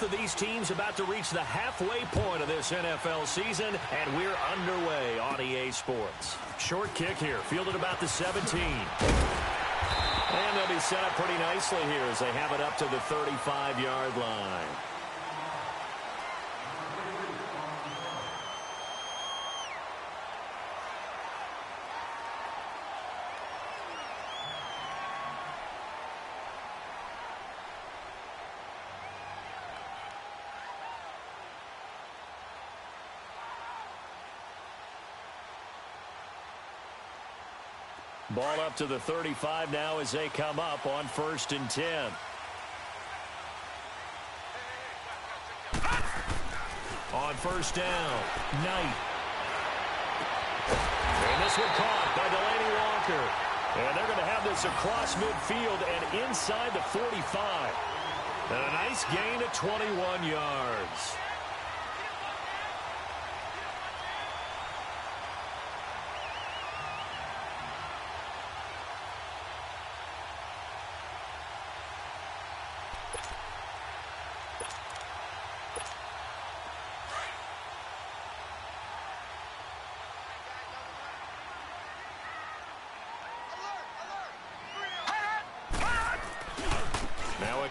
Both of these teams about to reach the halfway point of this NFL season, and we're underway on EA Sports. Short kick here, fielded about the 17. And they'll be set up pretty nicely here as they have it up to the 35-yard line. Ball up to the 35 now as they come up on 1st and 10. On 1st down, Knight. And this one caught by Delaney Walker. And they're going to have this across midfield and inside the 45. And a nice gain of 21 yards.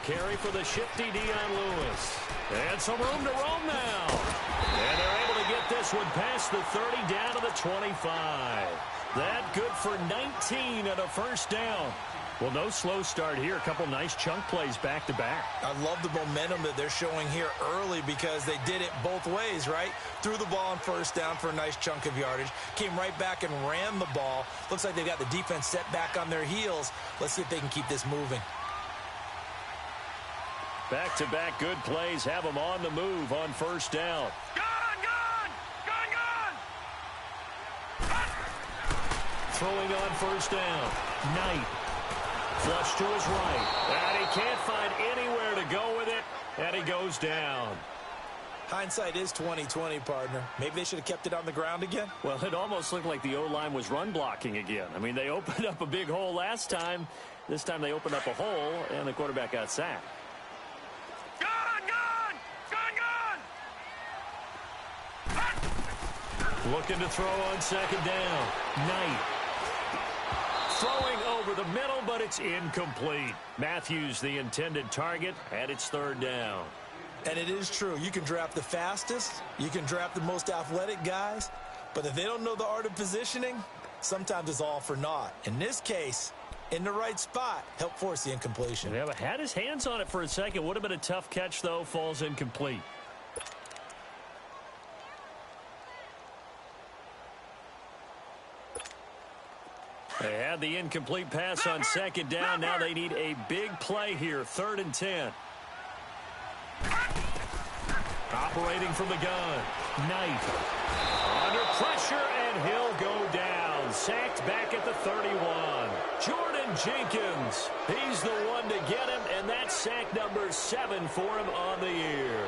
Carry for the shifty Dion Lewis. And some room to roam now. And they're able to get this one past the 30 down to the 25. That good for 19 and a 1st down. Well, no slow start here. A couple nice chunk plays back-to-back. I love the momentum that they're showing here early because they did it both ways, right? Threw the ball on 1st down for a nice chunk of yardage. Came right back and ran the ball. Looks like they got the defense set back on their heels. Let's see if they can keep this moving. Back-to-back good plays have them on the move on 1st down. Throwing on 1st down. Knight. Flush to his right. And he can't find anywhere to go with it. And he goes down. Hindsight is 20/20, partner. Maybe they should have kept it on the ground again. Well, it almost looked like the O-line was run blocking again. I mean, they opened up a big hole last time. This time they opened up a hole, and the quarterback got sacked. Looking to throw on 2nd down. Knight. Throwing over the middle, but it's incomplete. Matthews, the intended target, and it's 3rd down. And it is true. You can draft the fastest. You can draft the most athletic guys. But if they don't know the art of positioning, sometimes it's all for naught. In this case, in the right spot, help force the incompletion. Yeah, but had his hands on it for a second. Would have been a tough catch, though. Falls incomplete. They had the incomplete pass on 2nd down. Now they need a big play here. 3rd and 10. Operating from the gun. Knight. Under pressure, and he'll go down. Sacked back at the 31. Jordan Jenkins. He's the one to get him, and that's sack number 7 for him on the year.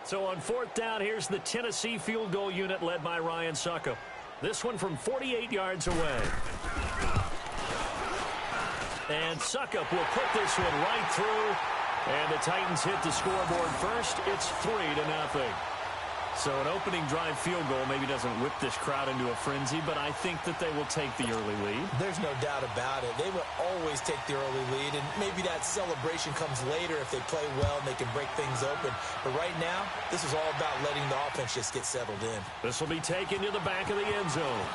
So on 4th down, here's the Tennessee field goal unit led by Ryan Suckup. This one from 48 yards away. And Suckup will put this one right through. And the Titans hit the scoreboard first. It's 3-0. So an opening drive field goal maybe doesn't whip this crowd into a frenzy, but I think that they will take the early lead. There's no doubt about it. They will always take the early lead, and maybe that celebration comes later if they play well and they can break things open. But right now, this is all about letting the offense just get settled in. This will be taken to the back of the end zone.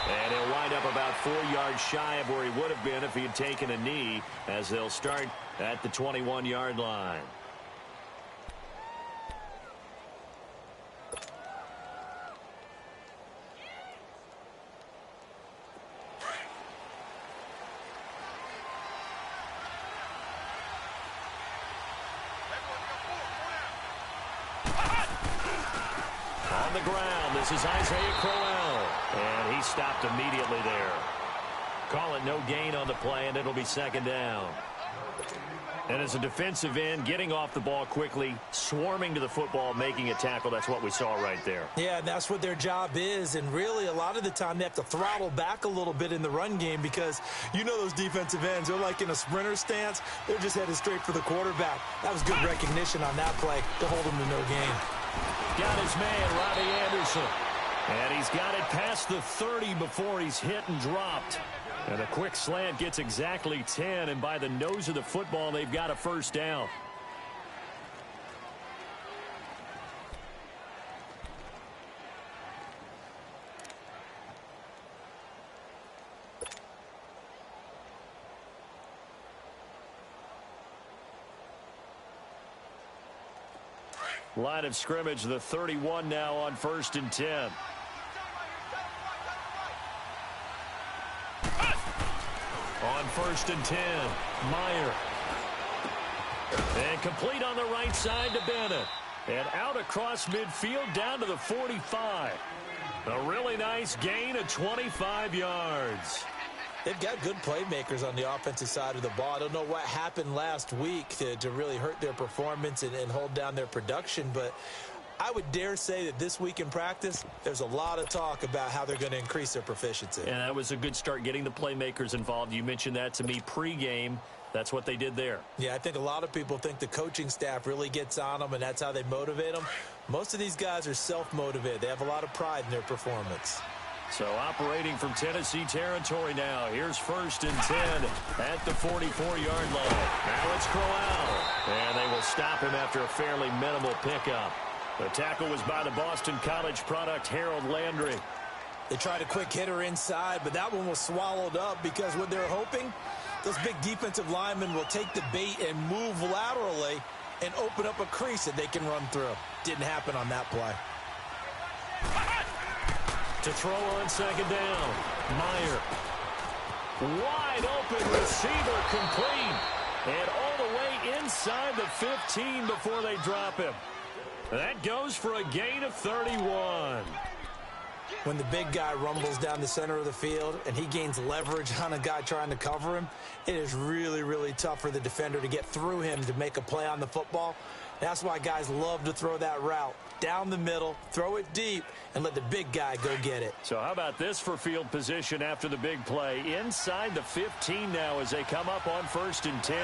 And he'll wind up about 4 yards shy of where he would have been if he had taken a knee, as they'll start at the 21-yard line. On the ground, this is Isaiah Crowell, and he stopped immediately there. Call it no gain on the play, and it'll be 2nd down. And as a defensive end, getting off the ball quickly, swarming to the football, making a tackle, that's what we saw right there. Yeah, and that's what their job is. And really, a lot of the time, they have to throttle back a little bit in the run game because you know those defensive ends, they're like in a sprinter stance. They're just headed straight for the quarterback. That was good recognition on that play to hold them to no gain. Got his man, Robbie Anderson. And he's got it past the 30 before he's hit and dropped. And a quick slant gets exactly 10, and by the nose of the football, they've got a first down. Line of scrimmage, the 31 now on 1st and 10. On 1st and 10, Meyer. And complete on the right side to Bennett. And out across midfield down to the 45. A really nice gain of 25 yards. They've got good playmakers on the offensive side of the ball. I don't know what happened last week to really hurt their performance and hold down their production, but I would dare say that this week in practice, there's a lot of talk about how they're going to increase their proficiency. And that was a good start, getting the playmakers involved. You mentioned that to me pregame. That's what they did there. Yeah, I think a lot of people think the coaching staff really gets on them, and that's how they motivate them. Most of these guys are self-motivated. They have a lot of pride in their performance. So operating from Tennessee territory now. Here's 1st and 10 at the 44-yard line. Now it's Crowell. And they will stop him after a fairly minimal pickup. The tackle was by the Boston College product, Harold Landry. They tried a quick hitter inside, but that one was swallowed up because what they're hoping, those big defensive linemen will take the bait and move laterally and open up a crease that they can run through. Didn't happen on that play. To throw on 2nd down, Meyer. Wide open receiver complete. And all the way inside the 15 before they drop him. That goes for a gain of 31. When the big guy rumbles down the center of the field and he gains leverage on a guy trying to cover him, it is really, really tough for the defender to get through him to make a play on the football. That's why guys love to throw that route. Down the middle, throw it deep, and let the big guy go get it. So how about this for field position after the big play? Inside the 15 now as they come up on 1st and 10.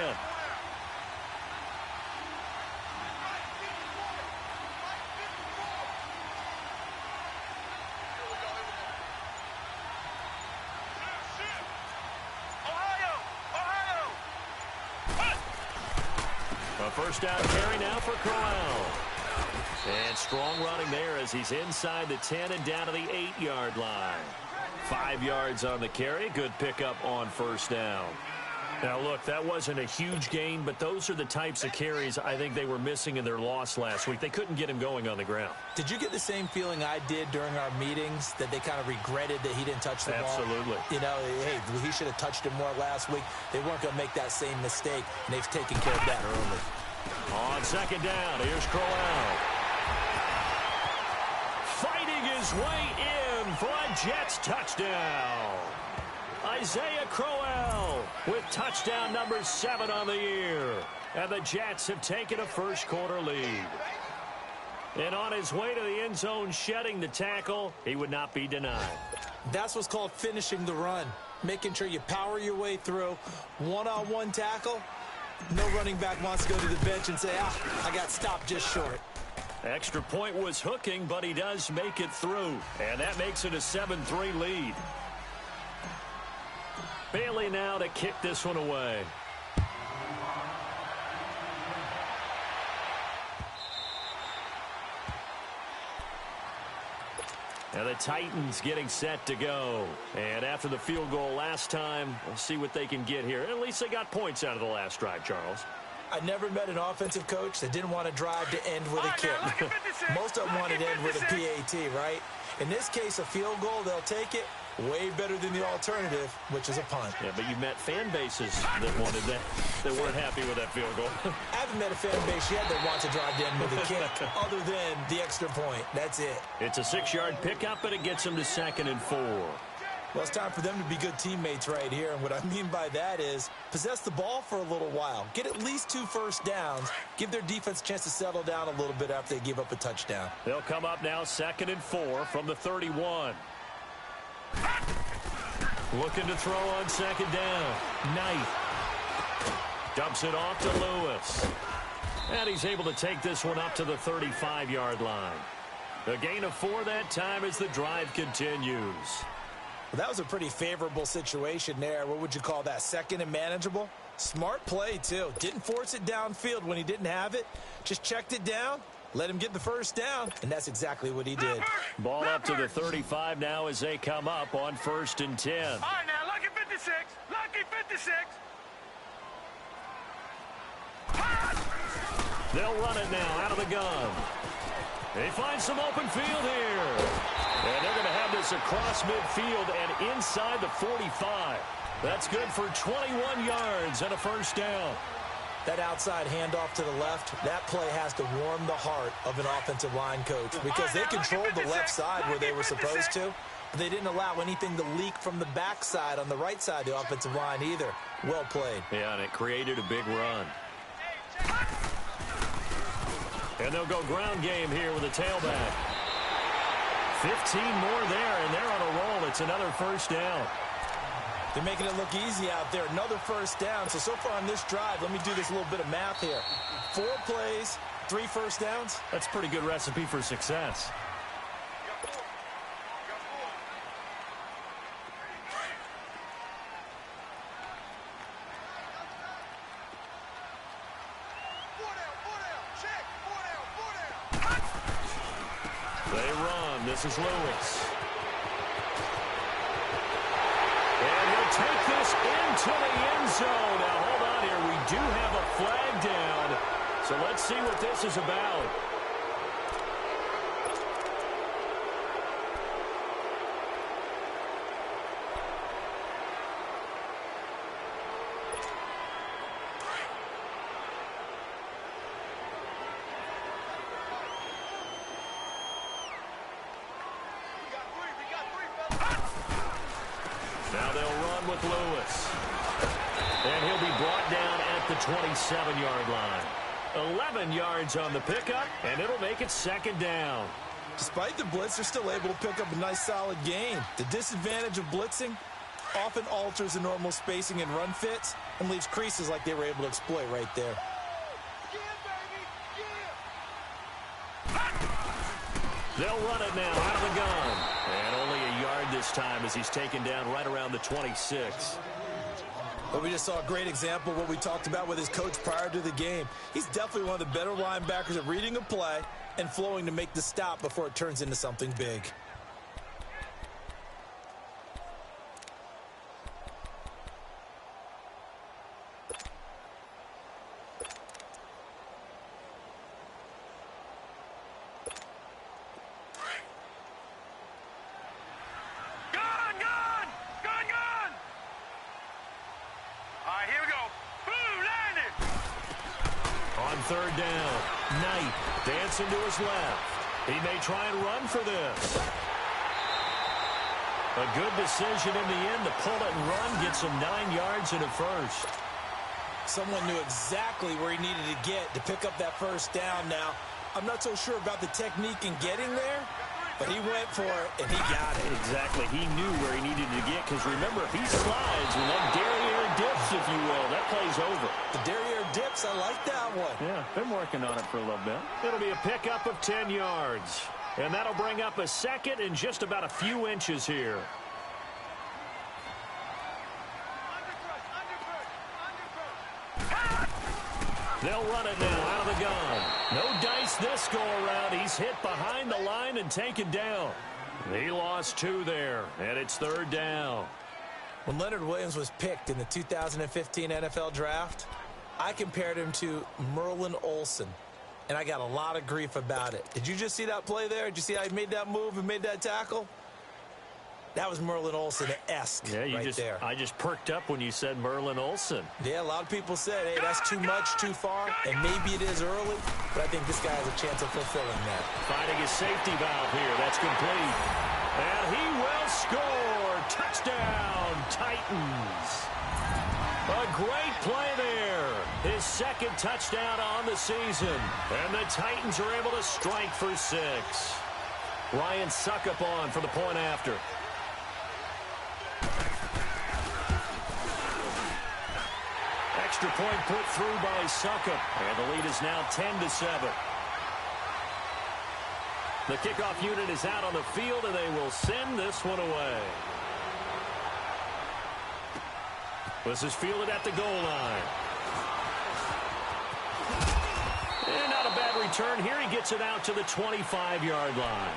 A first down carry now for Crowell. And strong running there as he's inside the 10 and down to the 8-yard line. 5 yards on the carry. Good pickup on 1st down. Now, look, that wasn't a huge gain, but those are the types of carries I think they were missing in their loss last week. They couldn't get him going on the ground. Did you get the same feeling I did during our meetings, that they kind of regretted that he didn't touch the ball? Absolutely. You know, hey, he should have touched it more last week. They weren't going to make that same mistake, and they've taken care of that early. On 2nd down, here's Crowell. Fighting his way in for a Jets touchdown. Isaiah Crowell with touchdown number 7 on the year. And the Jets have taken a first-quarter lead. And on his way to the end zone, shedding the tackle, he would not be denied. That's what's called finishing the run. Making sure you power your way through. One-on-one tackle. No running back wants to go to the bench and say, I got stopped just short. Extra point was hooking, but he does make it through. And that makes it a 7-3 lead. Bailey now to kick this one away. Now the Titans getting set to go. And after the field goal last time, we'll see what they can get here. At least they got points out of the last drive, Charles. I never met an offensive coach that didn't want to drive to end with a kick. Most of them wanted to end with a PAT, right? In this case, a field goal, they'll take it. Way better than the alternative, which is a punt. Yeah, but you met fan bases that wanted that, that weren't happy with that field goal. I haven't met a fan base yet that wants to drive to end with a kick other than the extra point. That's it. It's a 6-yard pickup, but it gets them to 2nd and 4. Well, it's time for them to be good teammates right here. And what I mean by that is possess the ball for a little while. Get at least 2 first downs. Give their defense a chance to settle down a little bit after they give up a touchdown. They'll come up now 2nd and 4 from the 31. Looking to throw on 2nd down. Knight dumps it off to Lewis. And he's able to take this one up to the 35-yard line. A gain of 4 that time as the drive continues. Well, that was a pretty favorable situation there. What would you call that? 2nd and manageable? Smart play, too. Didn't force it downfield when he didn't have it. Just checked it down, let him get the first down, and that's exactly what he did. Ball up to the 35 now as they come up on 1st and 10. All right, now, lucky 56. Lucky 56. They'll run it now out of the gun. They find some open field here. And they're going to have this across midfield and inside the 45. That's good for 21 yards and a first down. That outside handoff to the left, that play has to warm the heart of an offensive line coach because they controlled the left side where they were supposed to. But they didn't allow anything to leak from the backside on the right side of the offensive line either. Well played. Yeah, and it created a big run. And they'll go ground game here with a tailback. 15 more there, and they're on a roll. It's another first down. They're making it look easy out there. Another first down. So far on this drive, let me do this little bit of math here. 4 plays, 3 first downs. That's a pretty good recipe for success. They run. This is Lewis. And he'll take this into the end zone. Now, hold on here. We do have a flag down. So let's see what this is about. Now they'll run with Lewis. And he'll be brought down at the 27-yard line. 11 yards on the pickup, and it'll make it 2nd down. Despite the blitz, they're still able to pick up a nice, solid gain. The disadvantage of blitzing often alters the normal spacing and run fits and leaves creases like they were able to exploit right there. They'll run it now out of the gun. And only a yard this time as he's taken down right around the 26. But we just saw a great example of what we talked about with his coach prior to the game. He's definitely one of the better linebackers at reading a play and flowing to make the stop before it turns into something big. Third down. Knight dancing to his left. He may try and run for this. A good decision in the end to pull it and run. Gets him 9 yards and a first. Someone knew exactly where he needed to get to pick up that first down. Now, I'm not so sure about the technique in getting there, but he went for it, and he got it. Exactly. He knew where he needed to get, because remember, if he slides when that derriere dips, if you will, that play's over. The derriere dips, I like that one. Yeah, been working on it for a little bit. It'll be a pickup of 10 yards. And that'll bring up a 2nd and just about a few inches here. They'll run it now out of the gun. No dice this go-around. He's hit behind the line and taken down. He lost 2 there, and it's 3rd down. When Leonard Williams was picked in the 2015 NFL Draft, I compared him to Merlin Olsen, and I got a lot of grief about it. Did you just see that play there? Did you see how he made that move and made that tackle? That was Merlin Olsen-esque right there. I just perked up when you said Merlin Olsen. Yeah, a lot of people said, hey, that's too much, too far, and maybe it is early, but I think this guy has a chance of fulfilling that. Finding his safety valve here. That's complete. And he will score. Touchdown, Titans. A great play there. His second touchdown on the season. And the Titans are able to strike for 6. Ryan Suckup on for the point after. Extra point put through by Suckup. And the lead is now 10-7. The kickoff unit is out on the field, and they will send this one away. This is fielded at the goal line. And not a bad return here. He gets it out to the 25-yard line.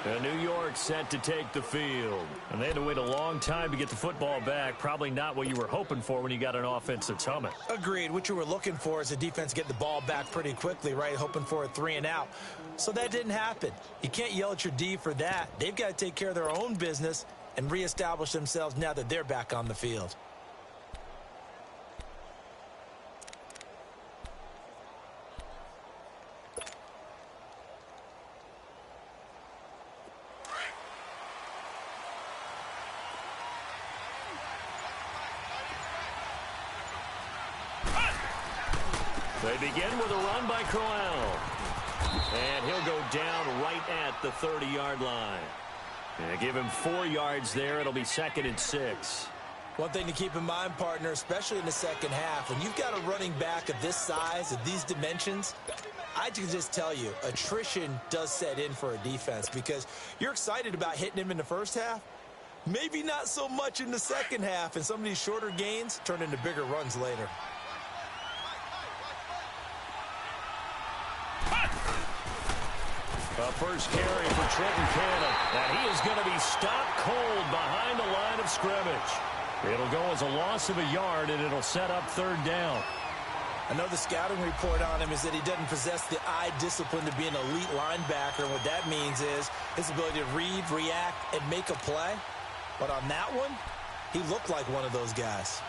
And New York set to take the field. And they had to wait a long time to get the football back. Probably not what you were hoping for when you got an offense that's humming. Agreed. What you were looking for is the defense get the ball back pretty quickly, right? Hoping for a 3-and-out. So that didn't happen. You can't yell at your D for that. They've got to take care of their own business and reestablish themselves now that they're back on the field. They begin with a run by Crowell. And he'll go down right at the 30-yard line. And give him 4 yards there. It'll be 2nd and 6. One thing to keep in mind, partner, especially in the second half, when you've got a running back of this size, of these dimensions, I can just tell you, attrition does set in for a defense because you're excited about hitting him in the first half. Maybe not so much in the second half, and some of these shorter gains turn into bigger runs later. A first carry for Trenton Cannon. And he is going to be stopped cold behind the line of scrimmage. It'll go as a loss of a yard, and it'll set up 3rd down. I know the scouting report on him is that he doesn't possess the eye discipline to be an elite linebacker. And what that means is his ability to read, react, and make a play. But on that one, he looked like one of those guys.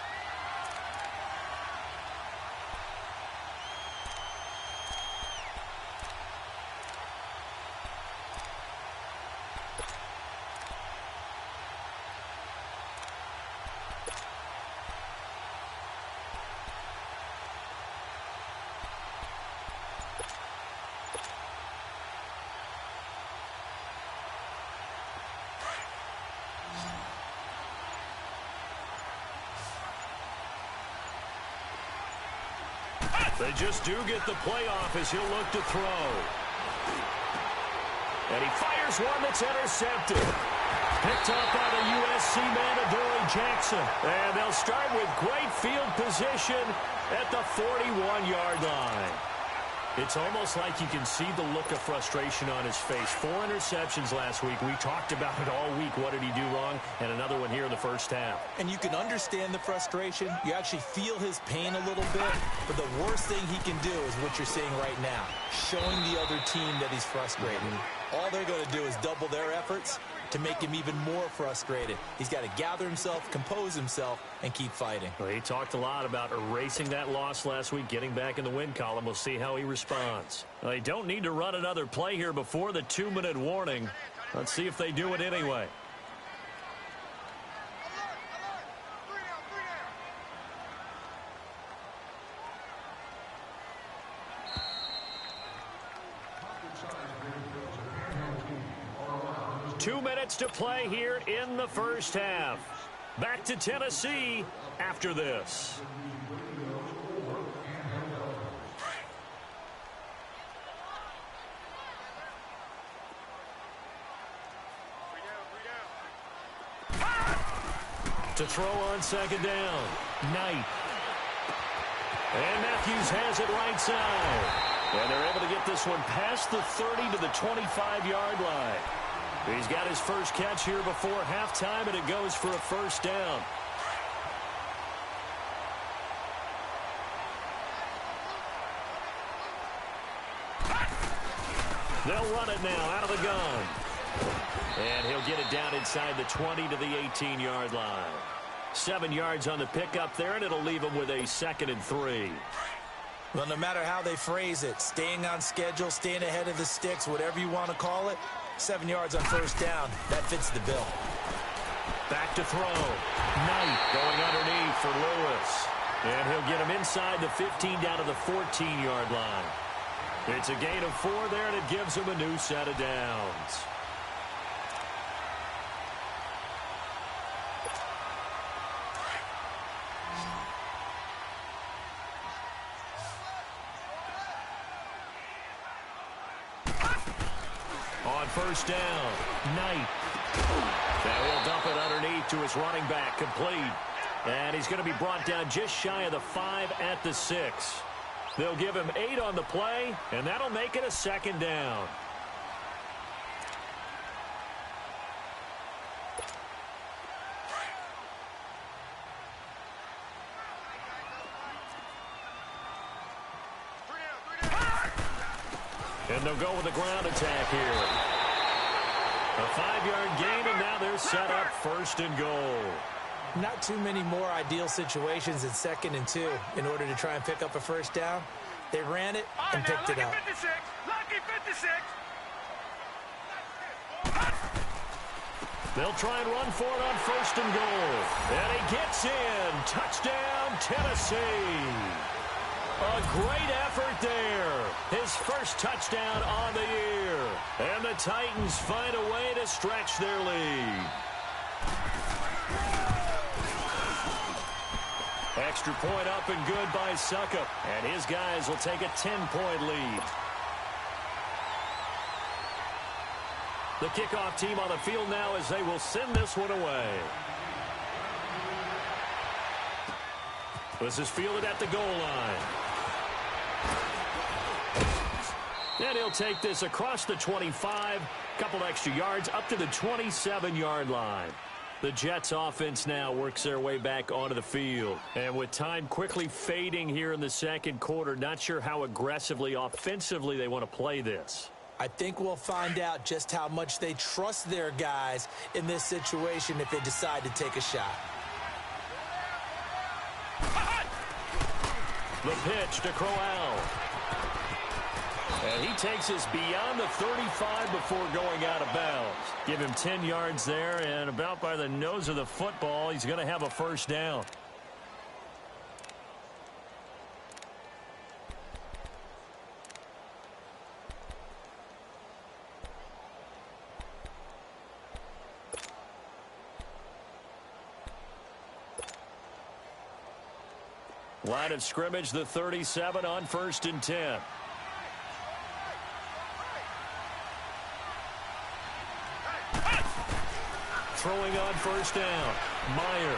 They just do get the playoff as he'll look to throw. And he fires one that's intercepted. Picked up by the USC man, Adoree Jackson. And they'll start with great field position at the 41-yard line. It's almost like you can see the look of frustration on his face. 4 interceptions last week. We talked about it all week. What did he do wrong? And another one here in the first half. And you can understand the frustration. You actually feel his pain a little bit. But the worst thing he can do is what you're seeing right now, showing the other team that he's frustrated. All they're going to do is double their efforts to make him even more frustrated. He's got to gather himself, compose himself, and keep fighting. Well, he talked a lot about erasing that loss last week, getting back in the win column. We'll see how he responds. Well, they don't need to run another play here before the 2-minute warning. Let's see if they do it anyway. Two minutes to play here in the first half. Back to Tennessee after this. To throw on 2nd down. Knight. And Matthews has it right side. And they're able to get this one past the 30 to the 25-yard line. He's got his first catch here before halftime, and it goes for a first down. They'll run it now out of the gun. And he'll get it down inside the 20 to the 18-yard line. 7 yards on the pickup there, and it'll leave him with a 2nd and 3. Well, no matter how they phrase it, staying on schedule, staying ahead of the sticks, whatever you want to call it, 7 yards on first down, that fits the bill. Back to throw. Knight going underneath for Lewis. And he'll get him inside the 15 down to the 14-yard line. It's a gain of 4 there, and it gives him a new set of downs. On first down, Knight. Now he'll dump it underneath to his running back, complete. And he's going to be brought down just shy of the 5 at the 6. They'll give him 8 on the play, and that'll make it a second down. And they'll go with the ground attack here. A 5-yard gain, and now they're set up 1st and goal. Not too many more ideal situations in 2nd and 2 in order to try and pick up a first down. They ran it and picked it up. Lucky 56. They'll try and run for it on 1st and goal. And he gets in. Touchdown, Tennessee. A great effort there. His first touchdown on the year. And the Titans find a way to stretch their lead. Extra point up and good by Suckup. And his guys will take a 10-point lead. The kickoff team on the field now as they will send this one away. This is fielded at the goal line. And he'll take this across the 25, couple extra yards up to the 27-yard line. The Jets offense now works their way back onto the field. And with time quickly fading here in the second quarter, not sure how aggressively, offensively they want to play this. I think we'll find out just how much they trust their guys in this situation if they decide to take a shot. The pitch to Crowell. And he takes us beyond the 35 before going out of bounds. Give him 10 yards there, and about by the nose of the football, he's going to have a first down. Line of scrimmage, the 37 on 1st and 10. Throwing on first down. Meyer.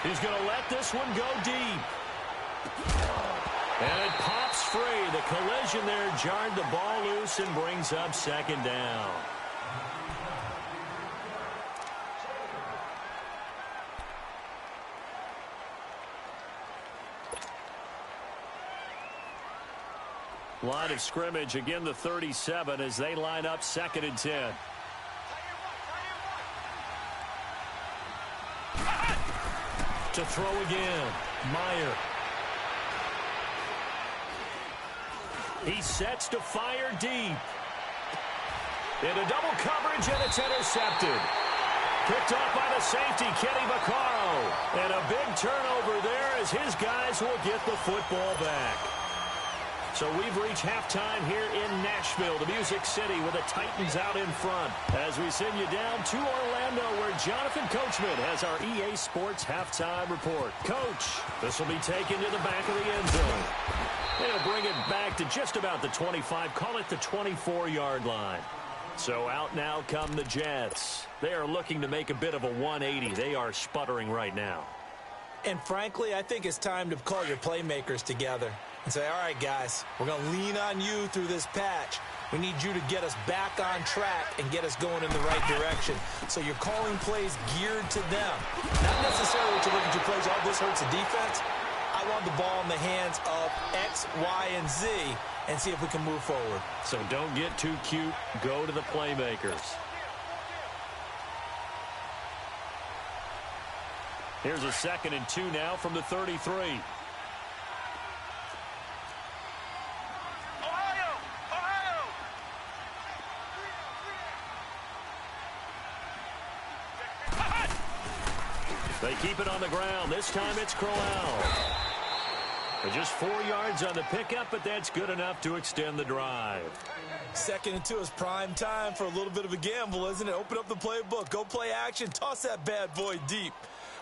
He's going to let this one go deep. And it pops free. The collision there jarred the ball loose and brings up 2nd down. Line of scrimmage, again the 37 as they line up 2nd and 10. To throw again, Meyer. He sets to fire deep. Into double coverage, and it's intercepted. Picked off by the safety, Kenny Vaccaro. And a big turnover there as his guys will get the football back. So we've reached halftime here in Nashville, the Music City, with the Titans out in front. As we send you down to Orlando, where Jonathan Coachman has our EA Sports halftime report. Coach, this will be taken to the back of the end zone. They'll bring it back to just about the 25, call it the 24-yard line. So out now come the Jets. They are looking to make a bit of a 180. They are sputtering right now. And frankly, I think it's time to call your playmakers together and say, all right, guys, we're going to lean on you through this patch. We need you to get us back on track and get us going in the right direction. So you're calling plays geared to them. Not necessarily to look at your plays, oh, this hurts the defense. I want the ball in the hands of X, Y, and Z and see if we can move forward. So don't get too cute. Go to the playmakers. Here's a 2nd and 2 now from the 33. keep it on the ground. This time it's Crowell. Just 4 yards on the pickup, but that's good enough to extend the drive. 2nd and 2 is prime time for a little bit of a gamble, isn't it? Open up the playbook, go play action, toss that bad boy deep.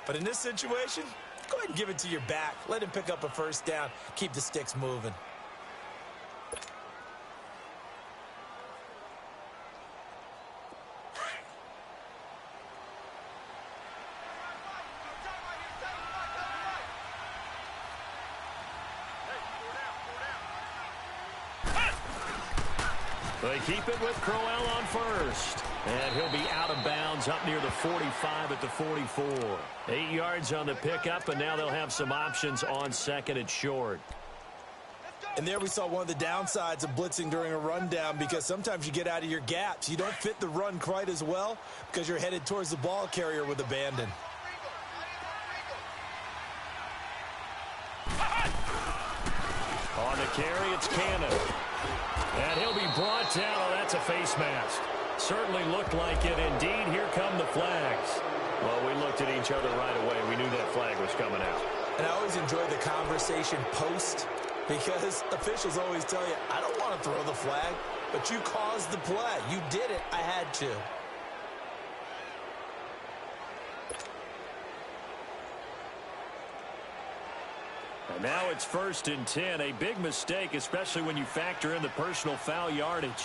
But in this situation, go ahead and give it to your back. Let him pick up a first down. Keep the sticks moving. They keep it with Crowell on first. And he'll be out of bounds up near the 45 at the 44. 8 yards on the pickup, and now they'll have some options on 2nd and short. And there we saw one of the downsides of blitzing during a rundown, because sometimes you get out of your gaps. You don't fit the run quite as well because you're headed towards the ball carrier with abandon. On the carry, it's Cannon. And he'll be brought down. Oh, that's a face mask. Certainly looked like it. Indeed, here come the flags. Well, we looked at each other right away. We knew that flag was coming out. And I always enjoy the conversation post, because officials always tell you, I don't want to throw the flag, but you caused the play. You did it. I had to. And now it's 1st and 10. A big mistake, especially when you factor in the personal foul yardage.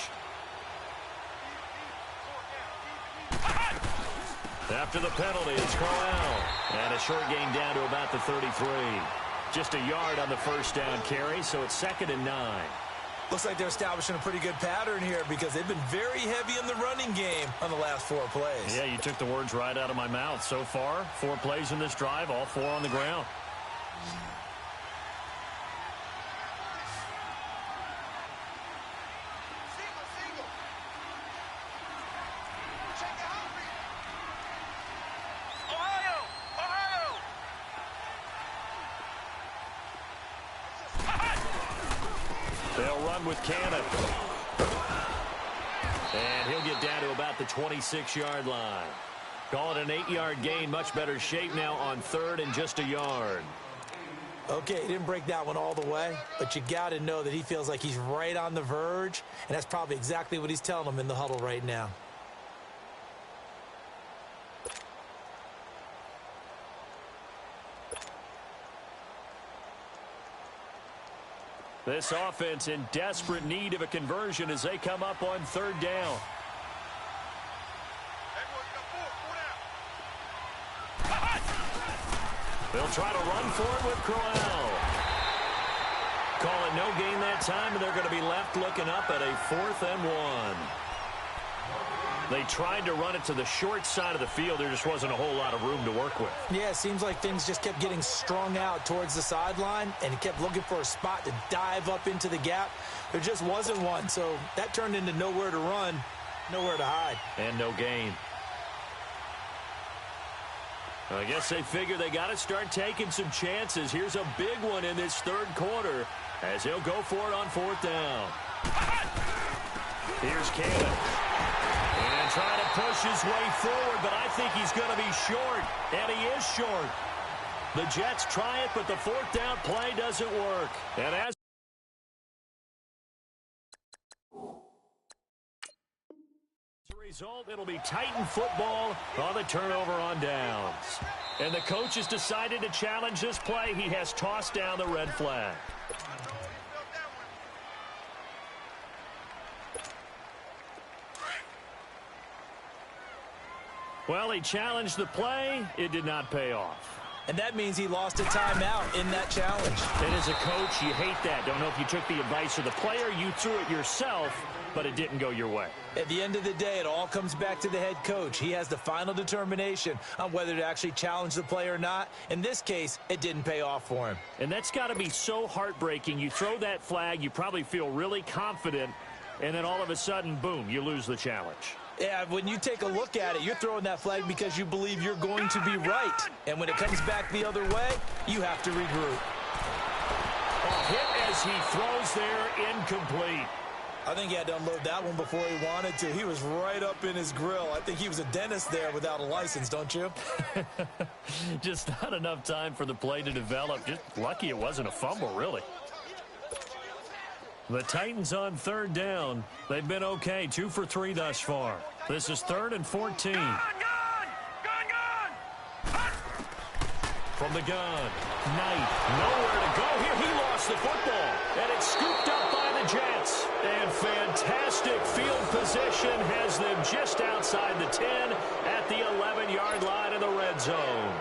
After the penalty, it's Crowell. And a short gain down to about the 33. Just a yard on the first down carry, so it's 2nd and 9. Looks like they're establishing a pretty good pattern here, because they've been very heavy in the running game on the last 4 plays. Yeah, you took the words right out of my mouth. So far, 4 plays in this drive, all 4 on the ground. They'll run with Cannon. And he'll get down to about the 26-yard line. Call it an 8-yard gain. Much better shape now on 3rd and just a yard. Okay, he didn't break that one all the way, but you got to know that he feels like he's right on the verge, and that's probably exactly what he's telling them in the huddle right now. This offense in desperate need of a conversion as they come up on 3rd down. They'll try to run for it with Crowell. Call it no gain that time, and they're going to be left looking up at a 4th and 1. They tried to run it to the short side of the field. There just wasn't a whole lot of room to work with. Yeah, it seems like things just kept getting strung out towards the sideline, and he kept looking for a spot to dive up into the gap. There just wasn't one, so that turned into nowhere to run, nowhere to hide. And no gain. I guess they figure they got to start taking some chances. Here's a big one in this 3rd quarter as he'll go for it on 4th down. Here's Cannon. And trying to push his way forward, but I think he's going to be short. And he is short. The Jets try it, but the 4th down play doesn't work. And as a result, it'll be Titan football on the turnover on downs. And the coach has decided to challenge this play. He has tossed down the red flag. Well, he challenged the play. It did not pay off. And that means he lost a timeout in that challenge. And as a coach, you hate that. Don't know if you took the advice of the player, you threw it yourself, but it didn't go your way. At the end of the day, it all comes back to the head coach. He has the final determination on whether to actually challenge the play or not. In this case, it didn't pay off for him. And that's got to be so heartbreaking. You throw that flag, you probably feel really confident, and then all of a sudden, boom, you lose the challenge. Yeah, when you take a look at it, you're throwing that flag because you believe you're going to be right. And when it comes back the other way, you have to regroup. A hit as he throws there, incomplete. I think he had to unload that one before he wanted to. He was right up in his grill. I think he was a dentist there without a license, don't you? Just not enough time for the play to develop. Just lucky it wasn't a fumble, really. The Titans on third down. They've been okay, 2 for 3 thus far. This is 3rd and 14. Gun! From the gun, Knight, nowhere to go here. He lost the football, and it's scooped up by the Jets. And fantastic field position has them just outside the 10 at the 11-yard line in the red zone.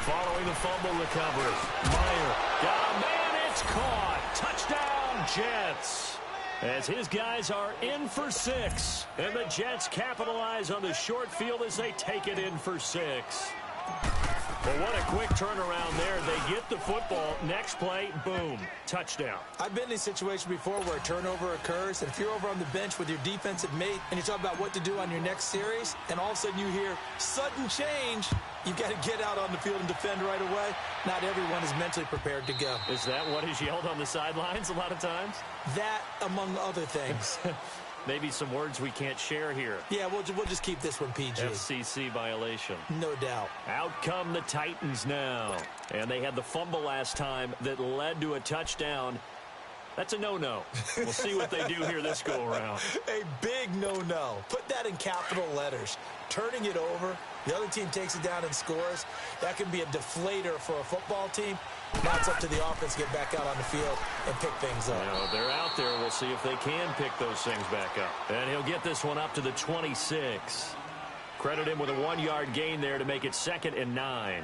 Following the fumble recovery, Meyer got a man, it's caught. Touchdown, Jets. As his guys are in for 6. And the Jets capitalize on the short field as they take it in for 6. Well, what a quick turnaround there. They get the football. Next play, boom, touchdown. I've been in a situation before where a turnover occurs, and if you're over on the bench with your defensive mate and you talk about what to do on your next series, and all of a sudden you hear sudden change, you've got to get out on the field and defend right away. Not everyone is mentally prepared to go. Is that what is yelled on the sidelines a lot of times? That, among other things. Maybe some words we can't share here. Yeah, we'll just keep this one PG. FCC violation. No doubt. Out come the Titans now. And they had the fumble last time that led to a touchdown. That's a no-no. We'll see what they do here this go-around. A big no-no. Put that in capital letters. Turning it over, the other team takes it down and scores. That can be a deflator for a football team. Now it's up to the offense to get back out on the field and pick things up. They're out there. We'll see if they can pick those things back up. And he'll get this one up to the 26. Credit him with a 1-yard gain there to make it 2nd and 9.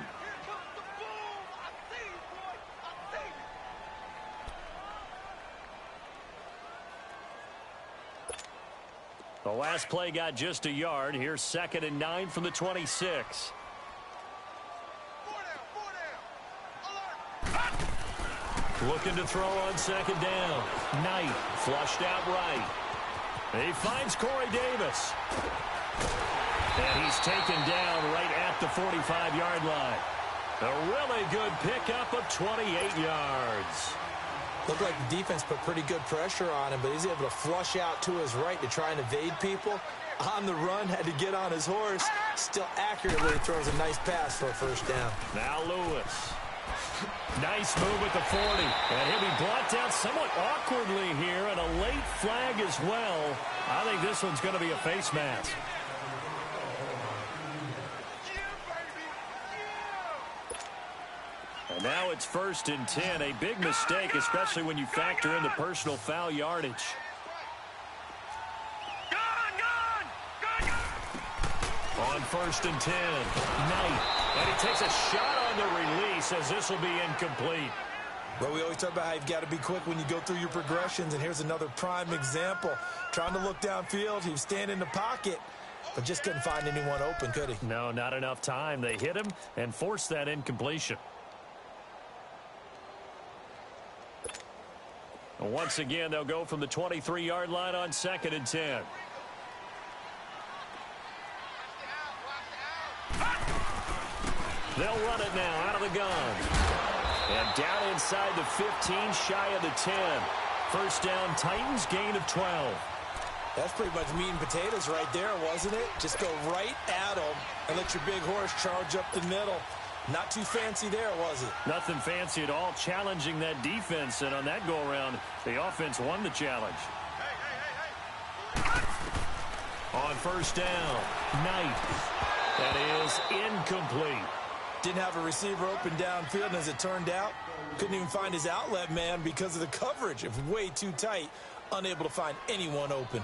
The last play got just a yard. Here's 2nd and 9 from the 26. Looking to throw on 2nd down. Knight flushed out right. He finds Corey Davis. And he's taken down right at the 45-yard line. A really good pickup of 28 yards. Looked like the defense put pretty good pressure on him, but he's able to flush out to his right to try and evade people. On the run, had to get on his horse. Still accurately throws a nice pass for a 1st down. Now Lewis. Nice move at the 40. And he'll be brought down somewhat awkwardly here, and a late flag as well. I think this one's going to be a face mask. And now it's 1st and 10. A big mistake, especially when you factor in the personal foul yardage. On 1st and 10, Knight. And he takes a shot on the release as this will be incomplete. Well, we always talk about how you've got to be quick when you go through your progressions, and here's another prime example. Trying to look downfield, he was standing in the pocket, but just couldn't find anyone open, could he? No, not enough time. They hit him and forced that incompletion. And once again, they'll go from the 23-yard line on 2nd and 10. They'll run it now out of the gun. And down inside the 15, shy of the 10. 1st down, Titans, gain of 12. That's pretty much meat and potatoes right there, wasn't it? Just go right at them and let your big horse charge up the middle. Not too fancy there, was it? Nothing fancy at all, challenging that defense. And on that go-around, the offense won the challenge. On 1st down, Knight. That is incomplete. Didn't have a receiver open downfield, and as it turned out, couldn't even find his outlet man because of the coverage. It was way too tight, unable to find anyone open.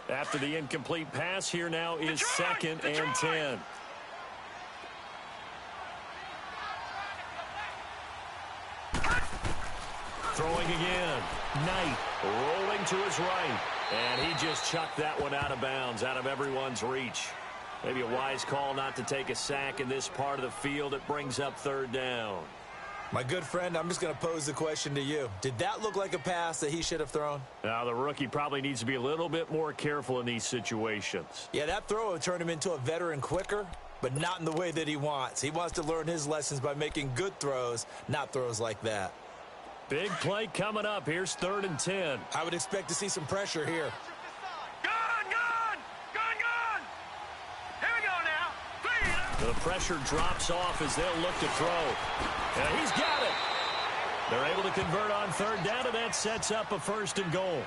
After the incomplete pass, here now is 2nd and 10. Throwing again. Knight rolling to his right. And he just chucked that one out of bounds, out of everyone's reach. Maybe a wise call not to take a sack in this part of the field. It brings up third down. My good friend, I'm just going to pose the question to you. Did that look like a pass that he should have thrown? Now, the rookie probably needs to be a little bit more careful in these situations. Yeah, that throw would turn him into a veteran quicker, but not in the way that he wants. He wants to learn his lessons by making good throws, not throws like that. Big play coming up. Here's 3rd and 10. I would expect to see some pressure here. Here we go now. The pressure drops off as they'll look to throw. And he's got it. They're able to convert on 3rd down, and that sets up a 1st and goal.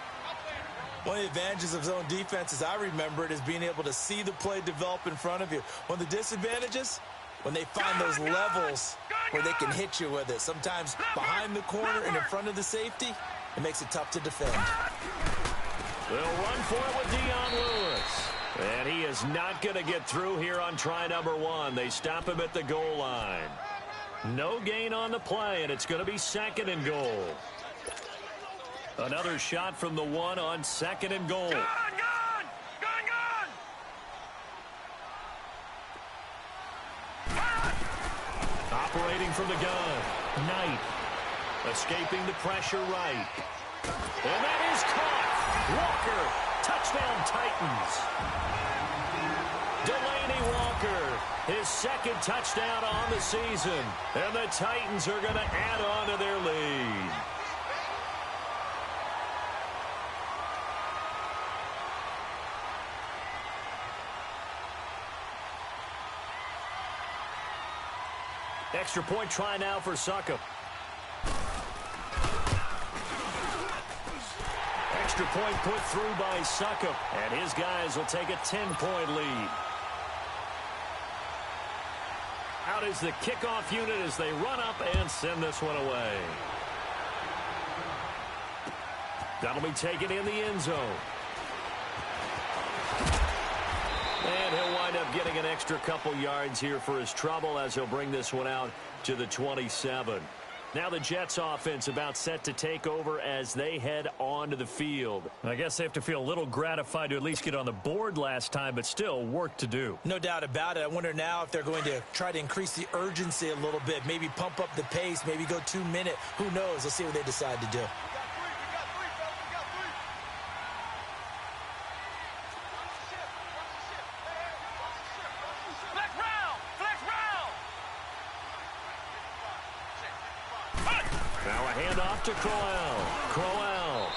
One of the advantages of zone defense, as I remember it, is being able to see the play develop in front of you. One of the disadvantages, when they find those levels where they can hit you with it. Sometimes behind the corner and in front of the safety, it makes it tough to defend. They'll run for it with Dion Lewis. And he is not going to get through here on try number 1. They stop him at the goal line. No gain on the play, and it's going to be 2nd and goal. Another shot from the 1 on 2nd and goal. Gun! Operating from the gun. Knight. Escaping the pressure right. And that is caught. Walker. Touchdown Titans. Delaney Walker. His 2nd touchdown on the season. And the Titans are going to add on to their lead. Extra point try now for Succop. Extra point put through by Succop. And his guys will take a 10-point lead. Out is the kickoff unit as they run up and send this one away. That'll be taken in the end zone. And he'll wind up getting an extra couple yards here for his trouble as he'll bring this one out to the 27. Now the Jets offense about set to take over as they head onto the field. I guess they have to feel a little gratified to at least get on the board last time, but still work to do. No doubt about it. I wonder now if they're going to try to increase the urgency a little bit, maybe pump up the pace, maybe go 2-minute. Who knows? Let's see what they decide to do. To Crowell.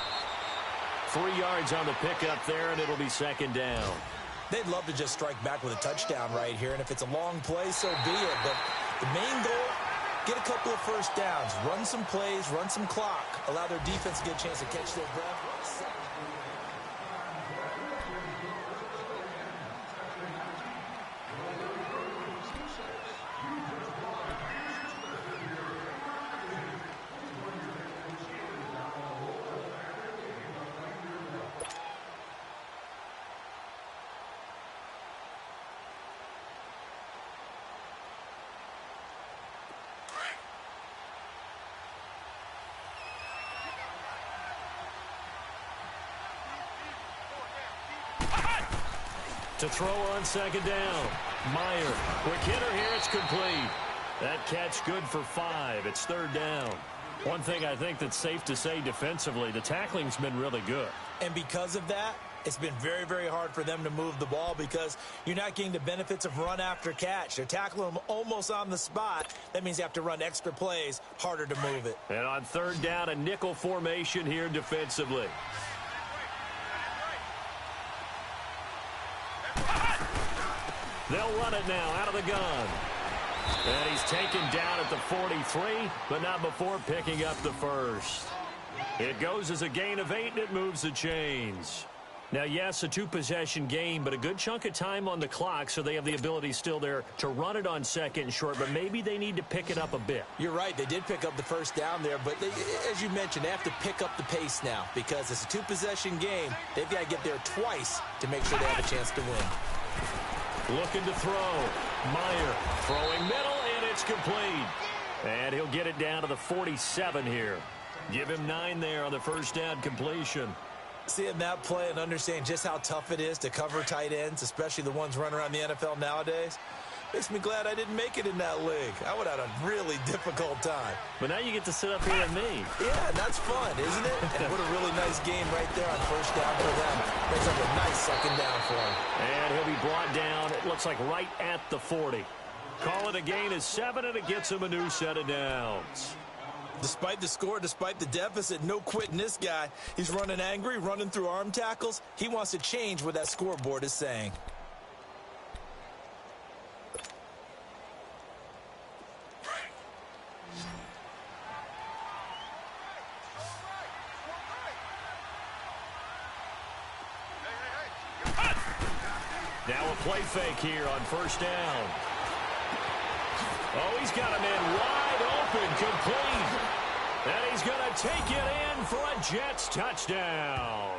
3 yards on the pickup there, and it'll be 2nd down. They'd love to just strike back with a touchdown right here, and if it's a long play, so be it. But the main goal, get a couple of 1st downs, run some plays, run some clock, allow their defense to get a chance to catch their breath. To throw on 2nd down. Meyer. Quick hitter here. It's complete. That catch good for 5. It's 3rd down. One thing I think that's safe to say defensively, the tackling's been really good. And because of that, it's been very, very hard for them to move the ball because you're not getting the benefits of run after catch. They're tackling them almost on the spot. That means you have to run extra plays, harder to move it. And on 3rd down, a nickel formation here defensively. They'll run it now out of the gun. And he's taken down at the 43, but not before picking up the 1st. It goes as a gain of 8, and it moves the chains. Now, yes, a 2-possession game, but a good chunk of time on the clock, so they have the ability still there to run it on 2nd and short, but maybe they need to pick it up a bit. You're right. They did pick up the 1st down there, but as you mentioned, they have to pick up the pace now because it's a 2-possession game. They've got to get there twice to make sure they have a chance to win. Looking to throw. Meyer throwing middle, and it's complete. And he'll get it down to the 47 here. Give him 9 there on the first down completion. Seeing that play and understand just how tough it is to cover tight ends, especially the ones running around the NFL nowadays, makes me glad I didn't make it in that league. I would have had a really difficult time. But now you get to sit up here with me. Yeah, and that's fun, isn't it? And what a really nice game right there on first down for them. Brings up a nice second down for him. And he'll be brought down, it looks like right at the 40. Call it a gain of 7, and it gets him a new set of downs. Despite the score, despite the deficit, no quitting this guy. He's running angry, running through arm tackles. He wants to change what that scoreboard is saying. Now a play fake here on first down. Oh, he's got a man wide open, complete. And he's going to take it in for a Jets touchdown.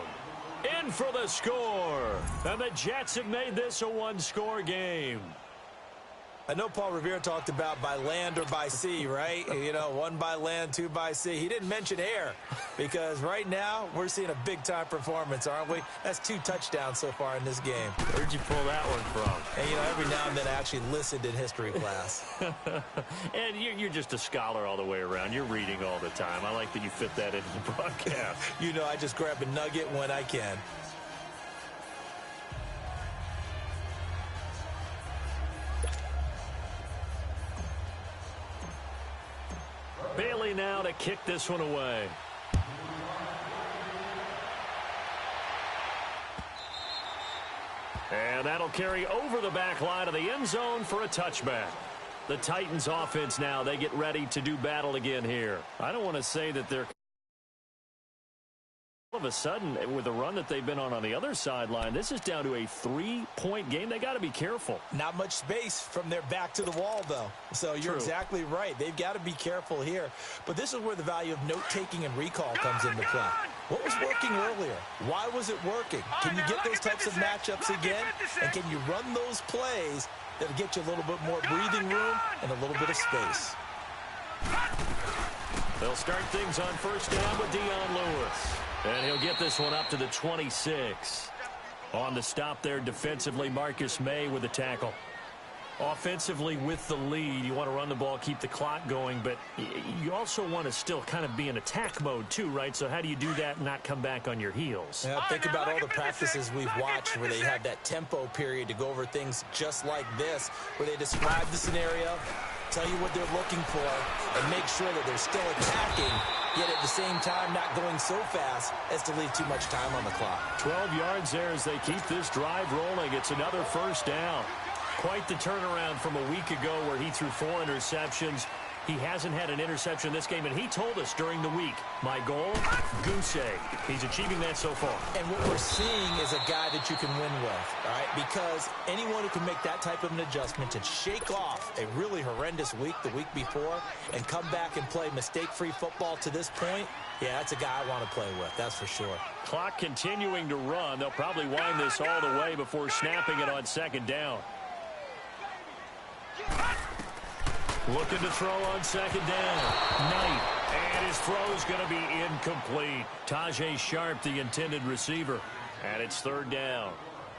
In for the score. And the Jets have made this a one-score game. I know Paul Revere talked about by land or by sea, right? You know, 1 by land, 2 by sea. He didn't mention air because right now we're seeing a big-time performance, aren't we? That's 2 touchdowns so far in this game. Where'd you pull that one from? And, you know, every now and then I actually listened in history class. And you're just a scholar all the way around. You're reading all the time. I like that you fit that into the broadcast. You know, I just grab a nugget when I can. Bailey now to kick this one away. And that'll carry over the back line of the end zone for a touchback. The Titans offense now, they get ready to do battle again here. I don't want to say that they're all of a sudden, with the run that they've been on the other sideline, this is down to a 3-point game. They got to be careful. Not much space from their back to the wall, though. So you're exactly right. They've got to be careful here. But this is where the value of note-taking and recall comes into play. What was working earlier? Why was it working? Can you get those types of matchups again? And can you run those plays that'll get you a little bit more breathing room and a little bit of space? They'll start things on first down with Dion Lewis. And he'll get this one up to the 26. On the stop there defensively, Marcus May with the tackle. Offensively with the lead, you want to run the ball, keep the clock going, but you also want to still kind of be in attack mode too, right? So how do you do that and not come back on your heels? Yeah, think about all the practices we've watched where they have that tempo period to go over things just like this, where they describe the scenario, tell you what they're looking for, and make sure that they're still attacking, yet at the same time not going so fast as to leave too much time on the clock. 12 yards there as they keep this drive rolling. It's another first down. Quite the turnaround from a week ago where he threw 4 interceptions. He hasn't had an interception this game, and he told us during the week, my goal, goose egg. He's achieving that so far. And what we're seeing is a guy that you can win with, all right? Because anyone who can make that type of an adjustment and shake off a really horrendous week the week before and come back and play mistake-free football to this point, yeah, that's a guy I want to play with, that's for sure. Clock continuing to run. They'll probably wind this all the way before snapping it on second down. Looking to throw on second down. Knight. And his throw is going to be incomplete. Tajay Sharp, the intended receiver. And it's third down.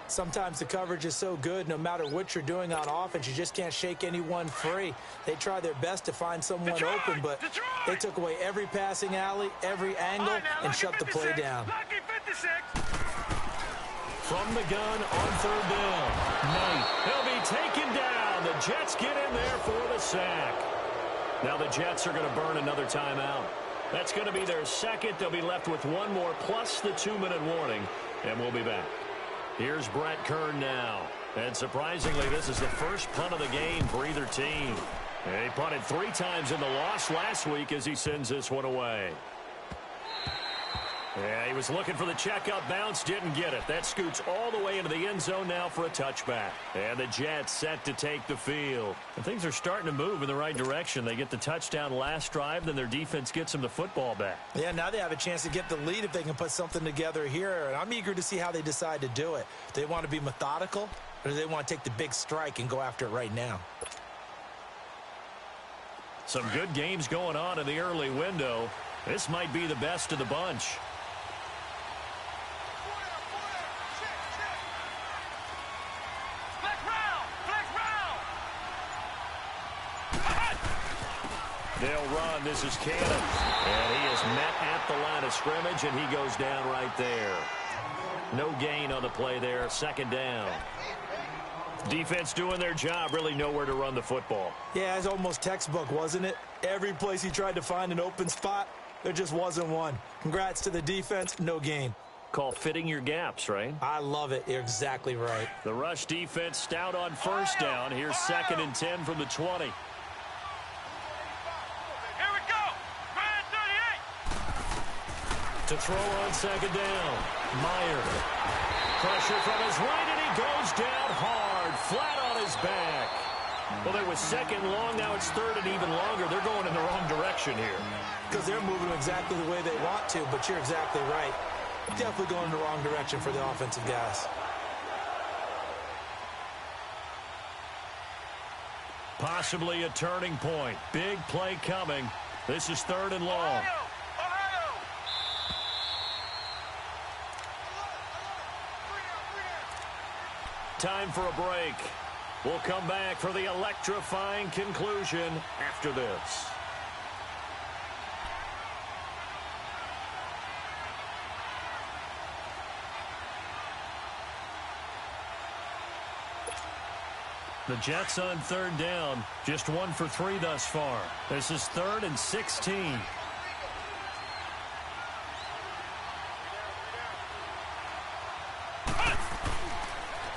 Sometimes the coverage is so good, no matter what you're doing on offense, you just can't shake anyone free. They try their best to find someone open, but they took away every passing alley, every angle, and shut the play down. From the gun on third down. Knight. He'll be taken down. The Jets get in there for the sack. Now the Jets are going to burn another timeout. That's going to be their second. They'll be left with one more plus the 2-minute warning, and we'll be back. Here's Brett Kern now. And surprisingly, this is the first punt of the game for either team. And he punted 3 times in the loss last week as he sends this one away. Yeah, he was looking for the checkup bounce, didn't get it. That scoots all the way into the end zone now for a touchback. And the Jets set to take the field. And things are starting to move in the right direction. They get the touchdown last drive, then their defense gets them the football back. Yeah, now they have a chance to get the lead if they can put something together here. And I'm eager to see how they decide to do it. Do they want to be methodical, or do they want to take the big strike and go after it right now? Some good games going on in the early window. This might be the best of the bunch. They'll run. This is Cannon. And he is met at the line of scrimmage, and he goes down right there. No gain on the play there. Second down. Defense doing their job. Really nowhere to run the football. Yeah, it's almost textbook, wasn't it? Every place he tried to find an open spot, there just wasn't one. Congrats to the defense. No gain. Call fitting your gaps, right? I love it. You're exactly right. The rush defense stout on first down. Here's 2nd and 10 from the 20. To throw on 2nd down. Meyer. Pressure from his right, and he goes down hard, flat on his back. Well, it was 2nd long. Now it's 3rd and even longer. They're going in the wrong direction here. Because they're moving exactly the way they want to, but you're exactly right. Definitely going in the wrong direction for the offensive guys. Possibly a turning point. Big play coming. This is 3rd and long. Time for a break. We'll come back for the electrifying conclusion after this. The Jets on 3rd down. Just 1 for 3 thus far. This is 3rd and 16.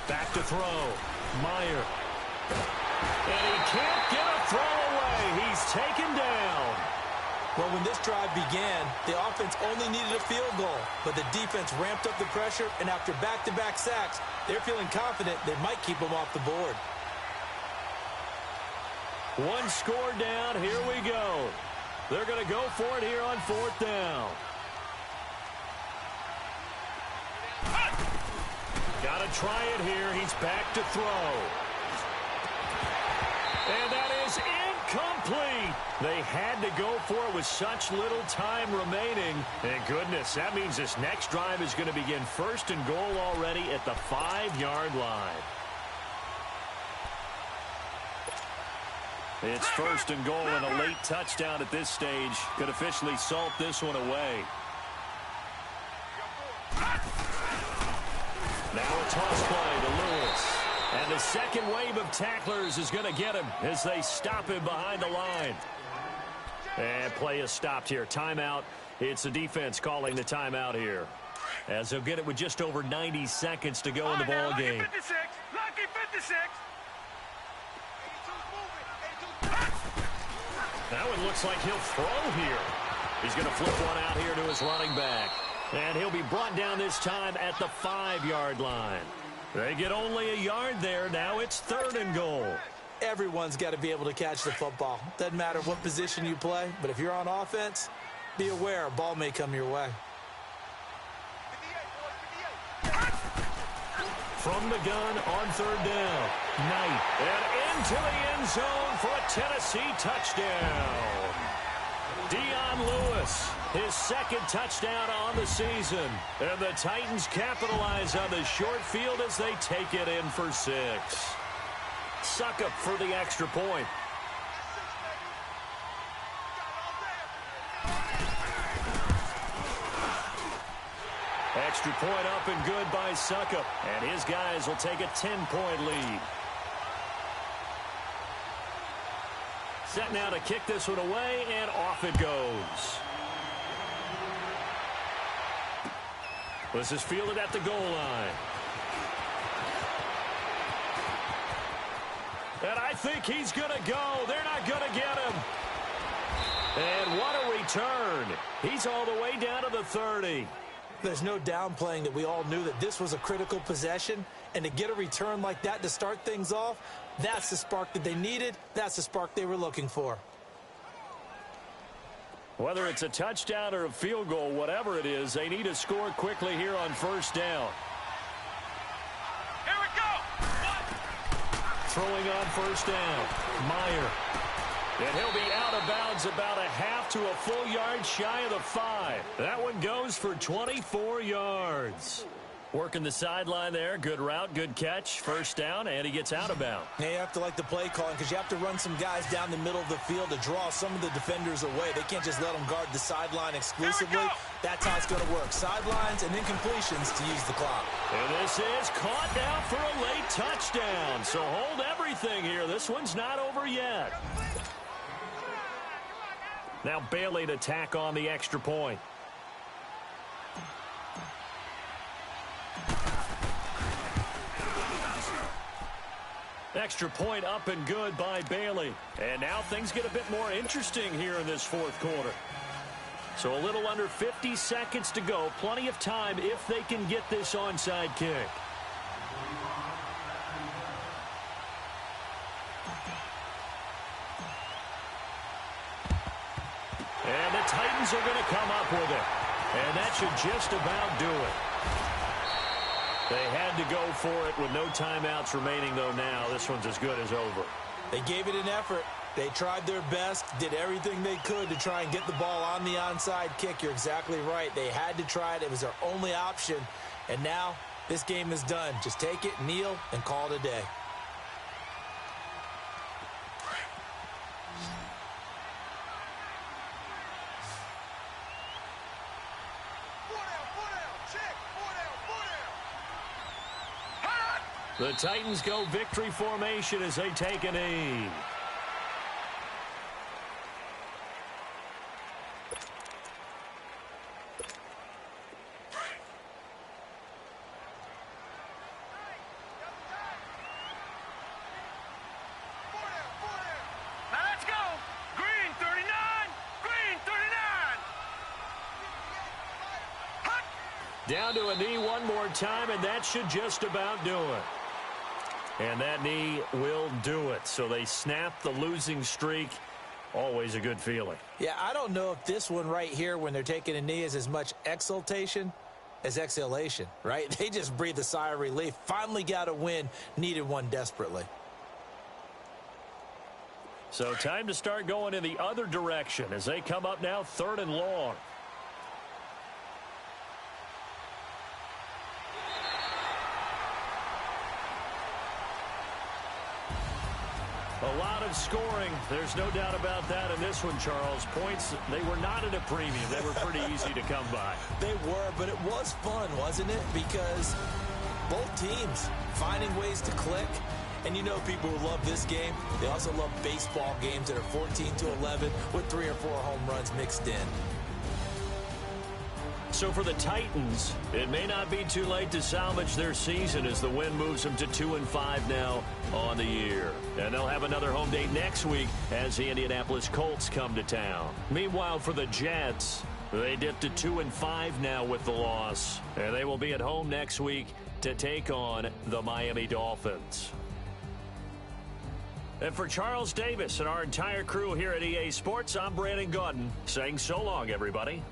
Back to throw. Meyer. And he can't get a throw away. He's taken down. Well, when this drive began, the offense only needed a field goal, but the defense ramped up the pressure, and after back-to-back sacks, they're feeling confident they might keep them off the board. 1 score down. Here we go. They're going to go for it here on 4th down. Got to try it here. He's back to throw. And that is incomplete. They had to go for it with such little time remaining. And goodness, that means this next drive is going to begin 1st and goal already at the 5-yard line. It's 1st and goal, and a late touchdown at this stage could officially salt this one away. Now a toss play to Lewis. And the second wave of tacklers is going to get him as they stop him behind the line. And play is stopped here. Timeout. It's the defense calling the timeout here, as they'll get it with just over 90 seconds to go in the ball game. Lucky 56. Lucky 56. Now it looks like he'll throw here. He's going to flip one out here to his running back. And he'll be brought down this time at the 5-yard line. They get only a yard there. Now it's 3rd and goal. Everyone's got to be able to catch the football. Doesn't matter what position you play, but if you're on offense, be aware a ball may come your way. From the gun on 3rd down. Knight. And into the end zone for a Tennessee touchdown. Dion Lewis, his 2nd touchdown on the season. And the Titans capitalize on the short field as they take it in for 6. Suckup for the extra point. Extra point up and good by Suckup. And his guys will take a 10-point lead. Set now to kick this one away, and off it goes. This is fielded at the goal line. And I think he's going to go. They're not going to get him. And what a return. He's all the way down to the 30. There's no downplaying that we all knew that this was a critical possession, and to get a return like that to start things off, that's the spark that they needed. That's the spark they were looking for. Whether it's a touchdown or a field goal, whatever it is, they need to score quickly here on 1st down. Here we go. Throwing on 1st down. Meyer. And he'll be out of bounds about a half to a full yard shy of the 5. That one goes for 24 yards. Working the sideline there. Good route, good catch. First down, and he gets out of bounds. Yeah, you have to like the play calling because you have to run some guys down the middle of the field to draw some of the defenders away. They can't just let them guard the sideline exclusively. That's how it's going to work. Sidelines and then completions to use the clock. And this is caught now for a late touchdown. So hold everything here. This one's not over yet. Now Bailey to tack on the extra point. Extra point up and good by Bailey. And now things get a bit more interesting here in this fourth quarter. So a little under 50 seconds to go. Plenty of time if they can get this onside kick. And the Titans are going to come up with it. And that should just about do it. They had to go for it with no timeouts remaining, though, now. This one's as good as over. They gave it an effort. They tried their best, did everything they could to try and get the ball on the onside kick. You're exactly right. They had to try it. It was their only option. And now this game is done. Just take it, kneel, and call it a day. The Titans go victory formation as they take a knee. Now let's go. Green 39. Green 39. Hut. Down to a knee one more time, and that should just about do it. And that knee will do it. So they snap the losing streak. Always a good feeling. Yeah, I don't know if this one right here when they're taking a knee is as much exultation as exhalation, right? They just breathe a sigh of relief. Finally got a win. Needed one desperately. So time to start going in the other direction as they come up now 3rd and long. A lot of scoring. There's no doubt about that in this one, Charles. Points, they were not at a premium. They were pretty easy to come by. They were, but it was fun, wasn't it? Because both teams finding ways to click. And you know people who love this game, they also love baseball games that are 14-11 with 3 or 4 home runs mixed in. So for the Titans, it may not be too late to salvage their season as the win moves them to 2-5 now on the year. And they'll have another home date next week as the Indianapolis Colts come to town. Meanwhile, for the Jets, they dipped to 2-5 now with the loss. And they will be at home next week to take on the Miami Dolphins. And for Charles Davis and our entire crew here at EA Sports, I'm Brandon Gaudin saying so long, everybody.